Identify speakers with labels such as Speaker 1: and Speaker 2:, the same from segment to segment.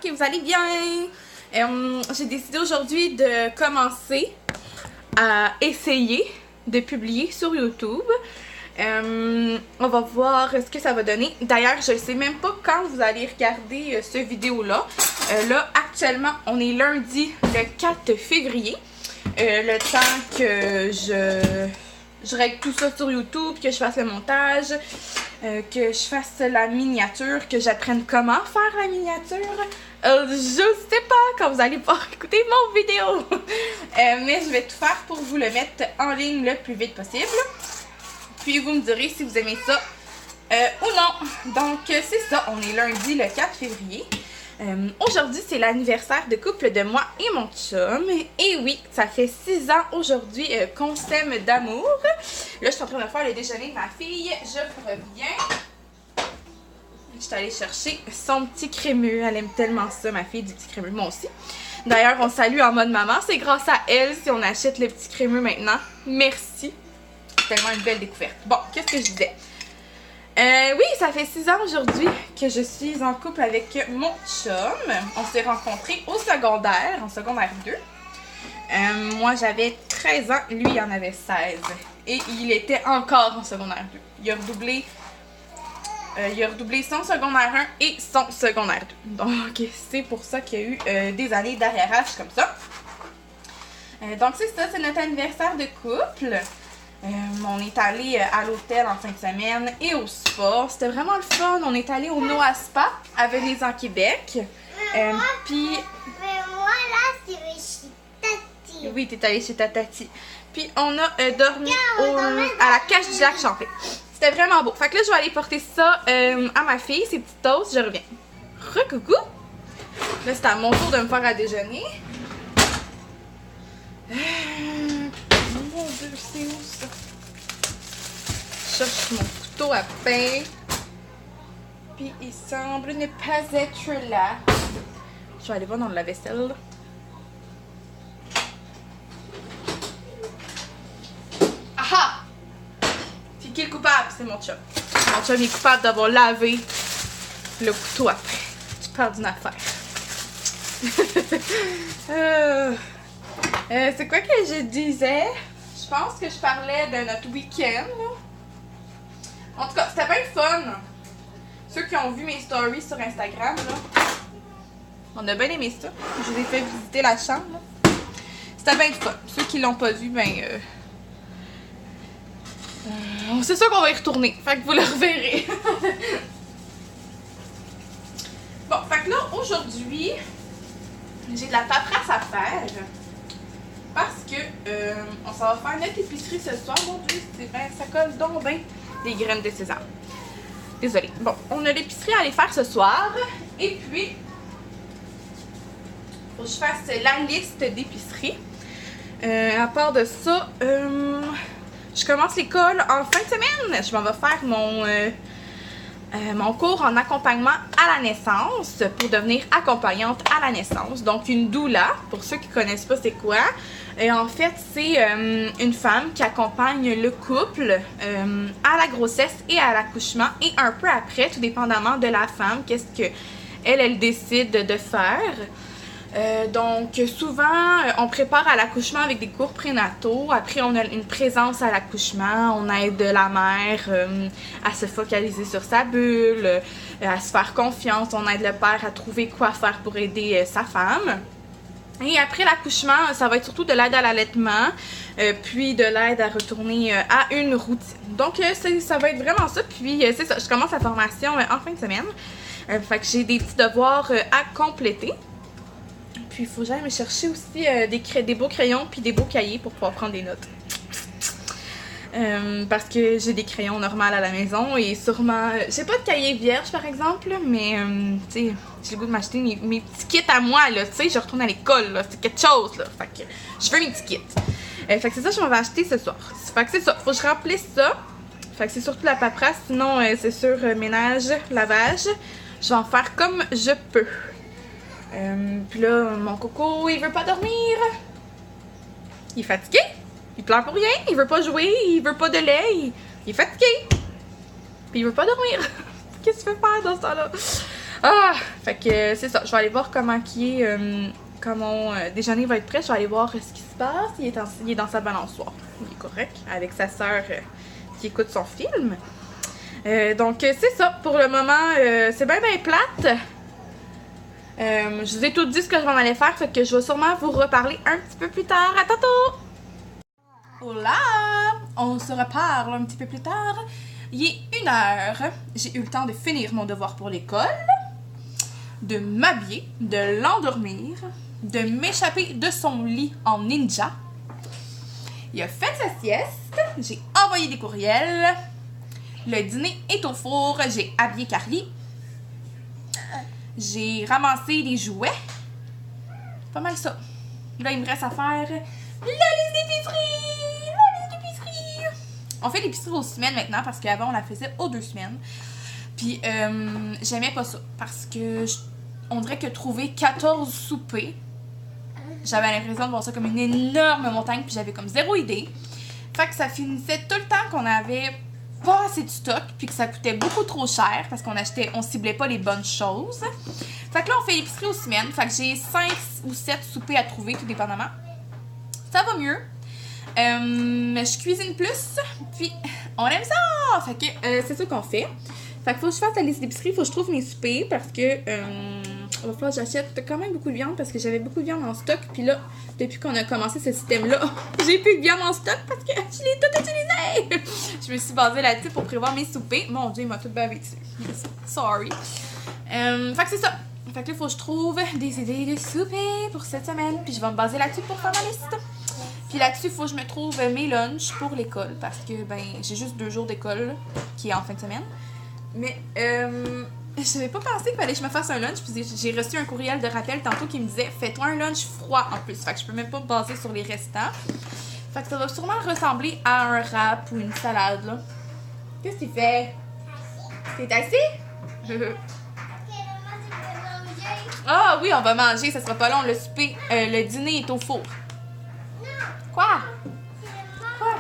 Speaker 1: que vous allez bien. J'ai décidé aujourd'hui de commencer à essayer de publier sur YouTube. On va voir ce que ça va donner. D'ailleurs, je ne sais même pas quand vous allez regarder cette vidéo-là. Là, actuellement, on est lundi le 4 février. Le temps que je règle tout ça sur YouTube, que je fasse le montage, que je fasse la miniature, que j'apprenne comment faire la miniature. Je sais pas quand vous allez pouvoir écouter mon vidéo. Mais je vais tout faire pour vous le mettre en ligne le plus vite possible. Puis vous me direz si vous aimez ça ou non. Donc c'est ça, on est lundi le 4 février. Aujourd'hui, c'est l'anniversaire de couple de moi et mon chum. Et oui, ça fait 6 ans aujourd'hui qu'on s'aime d'amour. Là, je suis en train de faire le déjeuner de ma fille. Je reviens. Je suis allée chercher son petit crémeux. Elle aime tellement ça, ma fille, du petit crémeux. Moi aussi. D'ailleurs, on salue en mode maman. C'est grâce à elle si on achète le petit crémeux maintenant. Merci. C'est tellement une belle découverte. Bon, qu'est-ce que je disais? Oui, ça fait 6 ans aujourd'hui que je suis en couple avec mon chum. On s'est rencontrés au secondaire, en secondaire 2. Moi, j'avais 13 ans, lui, il en avait 16. Et il était encore en secondaire 2. Il a redoublé son secondaire 1 et son secondaire 2. Donc, c'est pour ça qu'il y a eu des années d'arriérage comme ça. Donc, c'est ça, c'est notre anniversaire de couple. On est allé à l'hôtel en fin de semaine et au spa. C'était vraiment le fun. On est allé au Noah Spa à Venise en Québec. Puis.
Speaker 2: Mais moi là, c'est chez Tati.
Speaker 1: Oui, t'es allé chez ta tati. Puis on a dormi à la Cache du Lac Champlain. C'était vraiment beau. Fait que là, je vais aller porter ça à ma fille, ses petites toasts. Je reviens. Recoucou! Là, c'est à mon tour de me faire à déjeuner. Mon Dieu, c'est où ça? Je cherche mon couteau à pain. Puis il semble ne pas être là. Je vais aller voir dans le lave-vaisselle. Aha! C'est qui le coupable? C'est mon chum. Mon chum est coupable d'avoir lavé le couteau après. Tu parles d'une affaire. C'est quoi que je disais? Je pense que je parlais de notre week-end. En tout cas, c'était bien fun. Ceux qui ont vu mes stories sur Instagram, là, on a bien aimé ça. Je vous ai fait visiter la chambre. C'était bien fun. Ceux qui l'ont pas vu, ben... c'est sûr qu'on va y retourner. Fait que vous le reverrez. Bon, fait que là, aujourd'hui, j'ai de la paperasse à faire. Parce que on s'en va faire notre épicerie ce soir. Mon Dieu, ça colle donc bien des graines de sésame. Désolée. Bon, on a l'épicerie à aller faire ce soir. Et puis, faut que je fasse la liste d'épicerie. À part de ça, je commence l'école en fin de semaine. Je m'en vais faire mon cours en accompagnement à la naissance pour devenir accompagnante à la naissance. Donc, une doula, pour ceux qui ne connaissent pas c'est quoi. Et en fait, c'est une femme qui accompagne le couple à la grossesse et à l'accouchement et un peu après, tout dépendamment de la femme, qu'est-ce qu'elle décide de faire. Donc souvent on prépare à l'accouchement avec des cours prénataux. Après on a une présence à l'accouchement, on aide la mère à se focaliser sur sa bulle, à se faire confiance, on aide le père à trouver quoi faire pour aider sa femme. Et après l'accouchement, ça va être surtout de l'aide à l'allaitement, puis de l'aide à retourner à une routine. Donc ça va être vraiment ça, puis c'est ça, je commence la formation en fin de semaine. Fait que j'ai des petits devoirs à compléter. Puis il faut que j'aille me chercher aussi des beaux crayons puis des beaux cahiers pour pouvoir prendre des notes. Parce que j'ai des crayons normaux à la maison et sûrement... j'ai pas de cahier vierge par exemple, mais tu sais, j'ai le goût de m'acheter mes petits kits à moi, là, tu sais, je retourne à l'école, là, c'est quelque chose, là, fait que je veux mes petits kits. Fait que c'est ça que je m'en vais acheter ce soir. Fait que c'est ça, faut que je remplisse ça. Fait que c'est surtout la paperasse, sinon c'est sûr, ménage, lavage, je vais en faire comme je peux. Puis là, mon coco, il veut pas dormir. Il est fatigué. Il pleure pour rien. Il veut pas jouer. Il veut pas de lait. Il est fatigué. Puis il veut pas dormir. Qu'est-ce que tu fais faire dans ce temps-là? Ah! Fait que c'est ça. Je vais aller voir comment qui est. Quand mon déjeuner va être prêt, je vais aller voir ce qui se passe. Il est dans sa balançoire. Il est correct. Avec sa sœur qui écoute son film. Donc, c'est ça. Pour le moment, c'est bien plate. Je vous ai tout dit ce que je m'en allais faire. Fait que je vais sûrement vous reparler un petit peu plus tard. À tantôt! Hola! On se reparle un petit peu plus tard. Il est 1h. J'ai eu le temps de finir mon devoir pour l'école, de m'habiller, de l'endormir, de m'échapper de son lit en ninja. Il a fait sa sieste. J'ai envoyé des courriels. Le dîner est au four. J'ai habillé Carly. J'ai ramassé des jouets. Pas mal ça. Là, il me reste à faire la liste d'épicerie! La liste d'épicerie! On fait l'épicerie aux semaines maintenant parce qu'avant, on la faisait aux 2 semaines. Puis, j'aimais pas ça parce que on dirait que trouver 14 soupers, j'avais l'impression de voir ça comme une énorme montagne puis j'avais comme zéro idée. Fait que ça finissait tout le temps qu'on avait pas assez de stock puis que ça coûtait beaucoup trop cher parce on ciblait pas les bonnes choses. Fait que là, on fait l'épicerie aux semaines. Fait que j'ai 5 ou 7 soupers à trouver, tout dépendamment. Ça va mieux. Je cuisine plus. Puis, on aime ça! Fait que c'est ça qu'on fait. Fait qu'il faut que je fasse la liste d'épicerie. Il faut que je trouve mes soupers parce que il va falloir que j'achète quand même beaucoup de viande parce que j'avais beaucoup de viande en stock. Puis là, depuis qu'on a commencé ce système-là, j'ai plus de viande en stock parce que je l'ai tout utilisé. Je me suis basée là-dessus pour prévoir mes soupers. Mon Dieu, il m'a tout bavé dessus. Sorry. Fait que c'est ça. Fait que là, il faut que je trouve des idées de souper pour cette semaine. Puis je vais me baser là-dessus pour faire ma liste. Puis là-dessus, il faut que je me trouve mes lunchs pour l'école. Parce que, ben, j'ai juste 2 jours d'école qui est en fin de semaine. Mais, je n'avais pas pensé qu'il fallait que je me fasse un lunch. Puis j'ai reçu un courriel de rappel tantôt qui me disait « Fais-toi un lunch froid en plus. » Fait que je peux même pas me baser sur les restants. Fait que ça va sûrement ressembler à un wrap ou une salade, là. Qu'est-ce que tu fais? T'es assis? Ah oui, on va manger, ça sera pas long. Le souper, le dîner est au four.
Speaker 2: Non,
Speaker 1: Quoi?
Speaker 2: Quoi?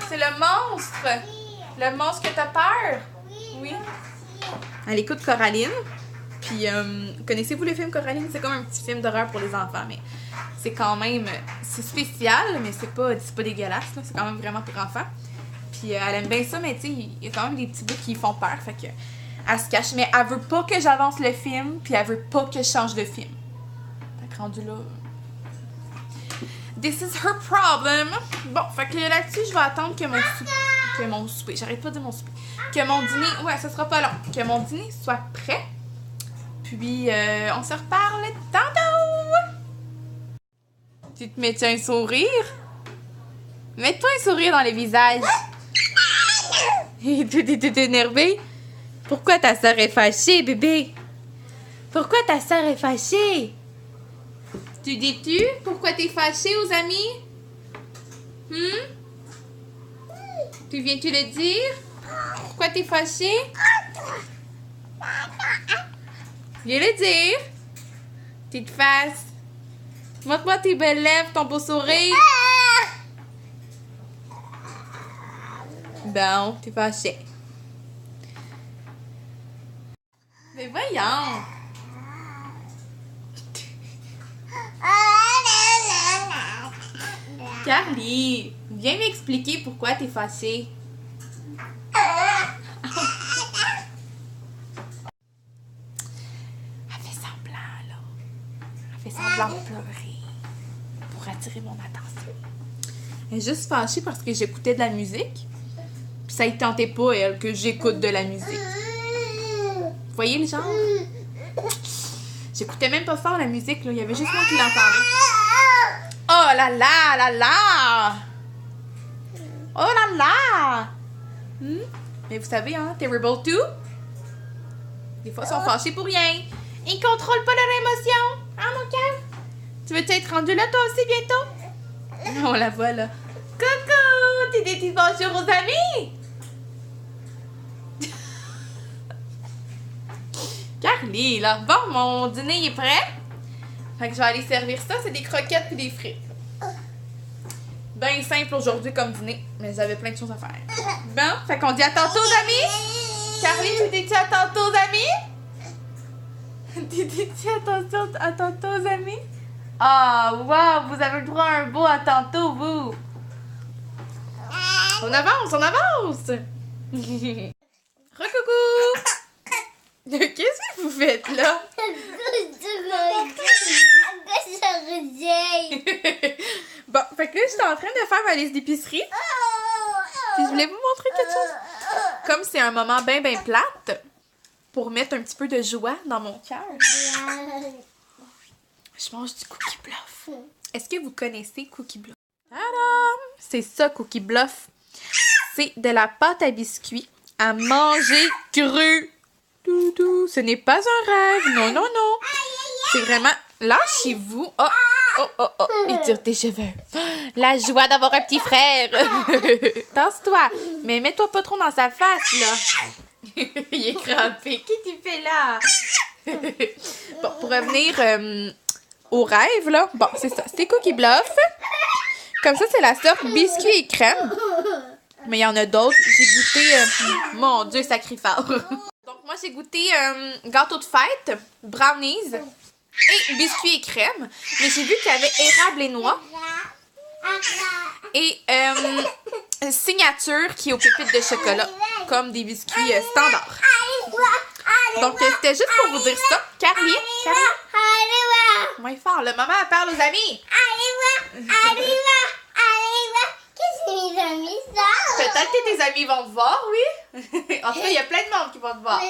Speaker 1: C'est le monstre. Le monstre que t'as peur? Oui. Elle écoute Coraline. Puis, connaissez-vous le film Coraline? C'est comme un petit film d'horreur pour les enfants, mais c'est quand même... C'est spécial, mais c'est pas dégueulasse, là. C'est quand même vraiment pour enfants. Puis, elle aime bien ça, mais tu sais, il y a quand même des petits bouts qui font peur, fait que... Elle se cache, mais elle veut pas que j'avance le film, puis elle veut pas que je change de film. Fait que rendu là... This is her problem. Bon, fait que là-dessus, je vais attendre que mon souper... J'arrête pas de dire mon souper. Que mon dîner... Ouais, ça sera pas long. Que mon dîner soit prêt. Puis, on se reparle tantôt! Tu te mets un sourire? Mets-toi un sourire dans le visage. T'es énervé? Pourquoi ta sœur est fâchée, bébé? Pourquoi ta sœur est fâchée? Tu dis-tu pourquoi t'es fâchée aux amis? Tu viens-tu le dire? Pourquoi t'es fâchée? Viens le dire. Petite face. Montre-moi tes belles lèvres, ton beau sourire. Bon, t'es fâchée. Mais voyons. Carly, viens m'expliquer pourquoi t'es fâchée. Elle fait semblant, là. Elle fait semblant de pleurer pour attirer mon attention. Elle est juste fâchée parce que j'écoutais de la musique. Puis ça ne tentait pas, elle, que j'écoute de la musique. Vous voyez le genre? J'écoutais même pas fort la musique, là. Il y avait juste moi qui l'entendais. Oh là là là là! Oh là là! Mais vous savez, hein, Terrible 2? Des fois, ils sont fâchés pour rien. Ils contrôlent pas leur émotion. Hein, mon cœur? Tu veux être rendu là, toi aussi, bientôt? On la voit, là. Coucou! Tu dis des petits bonjours aux amis? Carly, là. Bon, mon dîner est prêt. Fait que je vais aller servir ça. C'est des croquettes puis des frites. Ben simple aujourd'hui comme dîner. Mais j'avais plein de choses à faire. Bon, fait qu'on dit à tantôt, amis. Carly, tu dis-tu à tantôt, amis? Dis attention à tantôt, aux amis. Ah, wow, vous avez le droit à un beau à tantôt, vous. On avance, on avance. Recoucou. Qu'est-ce que vous faites là? Bon, fait que là, j'étais en train de faire ma liste d'épicerie. Puis je voulais vous montrer quelque chose. Comme c'est un moment bien plate, pour mettre un petit peu de joie dans mon cœur, je mange du Cookie Bluff. Est-ce que vous connaissez Cookie Bluff? Tadam! C'est ça, Cookie Bluff. C'est de la pâte à biscuits à manger crue. Ce n'est pas un rêve. Non, non, non. C'est vraiment... Lâchez-vous. Oh, oh, oh, oh. Il tire tes cheveux. La joie d'avoir un petit frère. Tasse-toi. Mais mets-toi pas trop dans sa face, là. Il est crampé. Qu'est-ce que tu fais là? Bon, pour revenir au rêve, là. Bon, c'est ça. C'est Cookie Bluff. Comme ça, c'est la sorte biscuit et crème. Mais il y en a d'autres. J'ai goûté... mon Dieu, sacrifort. Donc, moi, j'ai goûté gâteau de fête, brownies et biscuits et crème. Mais j'ai vu qu'il y avait érable et noix. Et signature qui est aux pépites de chocolat. Comme des biscuits standards. Donc, c'était juste pour vous dire ça. Carly. Moins fort. Le maman, elle parle aux amis. Peut-être que tes amis vont te voir, oui. En tout cas, il y a plein de monde qui vont te voir.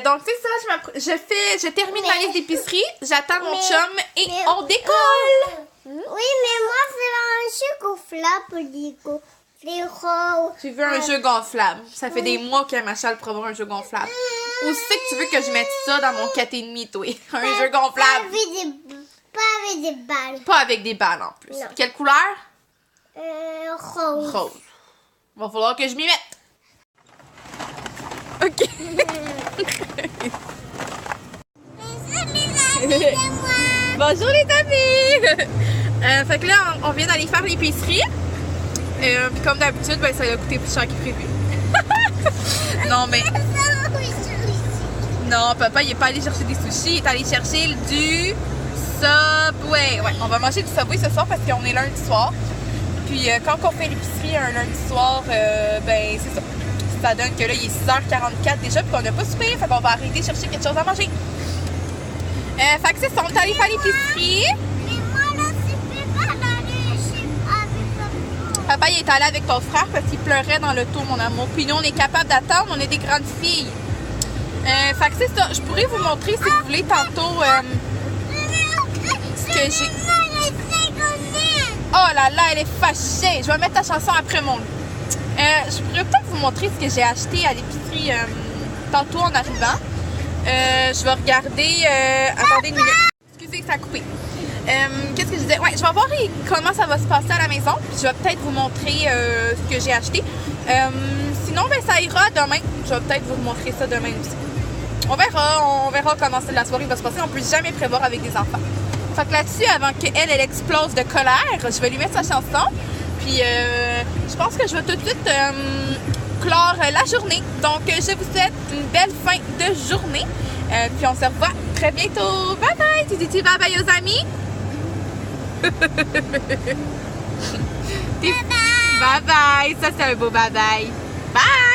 Speaker 1: Donc, c'est ça, je termine ma liste d'épicerie, j'attends mon chum et on décolle.
Speaker 2: Oui, mais moi, c'est un jeu gonflable,
Speaker 1: Tu veux un jeu gonflable? Ça fait des mois que Machal prévoit un jeu gonflable. Où c'est que tu veux que je mette ça dans mon 4,5, toi? Un jeu gonflable.
Speaker 2: Pas avec des balles.
Speaker 1: Pas avec des balles en plus.
Speaker 2: Non.
Speaker 1: Quelle couleur?
Speaker 2: Rose.
Speaker 1: Rose. Va falloir que je m'y mette. OK. Bonjour les amis! Fait que là, on vient d'aller faire l'épicerie. Puis comme d'habitude, ben, ça a coûté plus cher que prévu. Non, mais... Non, papa, il est pas allé chercher des sushis. Il est allé chercher du Subway. Ouais, on va manger du Subway ce soir parce qu'on est lundi soir. Puis quand on fait l'épicerie un lundi soir, ben c'est ça. Ça donne que là, il est 6h44 déjà, puis qu'on n'a pas soupé. Fait qu'on va arrêter chercher quelque chose à manger. Fait que c'est ça, on est allé faire l'épicerie.
Speaker 2: Mais moi, là, je peux pas aller avec papa.
Speaker 1: Papa, il est allé avec ton frère parce qu'il pleurait dans le tour, mon amour. Puis nous, on est capable d'attendre, on est des grandes filles. Fait que c'est ça. Je pourrais vous montrer, si vous voulez, tantôt ce que j'ai... Oh là là, elle est fâchée. Je vais mettre ta chanson après mon lit. Je pourrais peut-être vous montrer ce que j'ai acheté à l'épicerie tantôt en arrivant. Je vais regarder... attendez une minute. Excusez, ça a coupé. Qu'est-ce que je disais? Ouais, je vais voir comment ça va se passer à la maison. Puis je vais peut-être vous montrer ce que j'ai acheté. Sinon, ben, ça ira demain. Je vais peut-être vous montrer ça demain aussi. On verra comment la soirée va se passer. On ne peut jamais prévoir avec des enfants. Fait que là-dessus, avant qu'elle explose de colère, je vais lui mettre sa chanson. Puis je pense que je vais tout de suite clore la journée. Donc, je vous souhaite une belle fin de journée. Puis on se revoit très bientôt. Bye bye! Tu dis bye bye aux amis? Bye bye! Bye bye! Ça, c'est un beau bye bye. Bye!